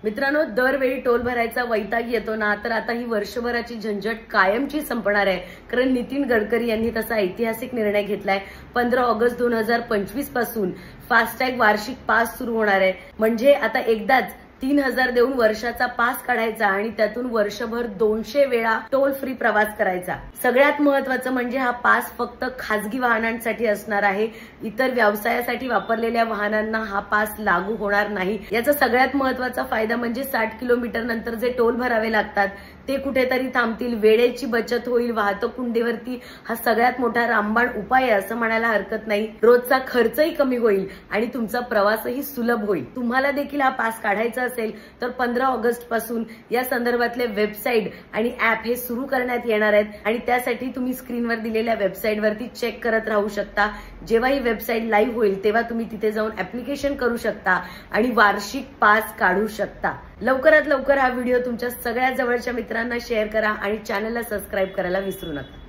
मित्रांनो, दरवेळी टोल भरायचा वैताग येतो ना, तर आता ही वर्षभराची झंझट कायमची संपणार आहे. कारण नितीन गडकरी यांनी तसा ऐतिहासिक निर्णय घेतलाय. 15 ऑगस्ट 2025 पासून फास्टॅग वार्षिक पास सुरू होणार आहे. म्हणजे आता एकदाच 3000 देऊन वर्षाचा पास काढायचा आणि त्यातून वर्षभर 200 वेळा टोल फ्री प्रवास करायचा. सगळ्यात महत्त्वाचं म्हणजे हा पास फक्त खासगी वाहनांसाठी असणार आहे. इतर व्यवसायासाठी वापरलेल्या वाहनांना हा पास लागू होणार नाही. याचा सगळ्यात महत्त्वाचा फायदा म्हणजे 60 किलोमीटर नंतर जे टोल भरावे लागतात ते कुठेतरी थांबतील, वेळेची बचत होईल, वाहतूक कोंडीवरती हा सगळ्यात मोठा रामबाण उपाय आहे असं म्हणायला हरकत नाही. रोजचा खर्चही कमी होईल आणि तुमचा प्रवासही सुलभ होईल. तुम्हाला देखील हा पास काढायचा असेल तर 15 ऑगस्ट पासून या संदर्भातले वेबसाईट आणि ऍप हे सुरू करण्यात येणार आहेत आणि त्यासाठी तुम्ही स्क्रीनवर दिलेल्या वेबसाईटवरती चेक करत राहू शकता. जेव्हा ही वेबसाईट लाईव्ह होईल तेव्हा तुम्ही तिथे जाऊन ऍप्लिकेशन करू शकता आणि वार्षिक पास काढू शकता. लवकरात लवकर हा व्हिडिओ तुमच्या सगळ्या जवळच्या मित्रांना शेअर करा आणि चॅनलला सबस्क्राईब करायला विसरू नका.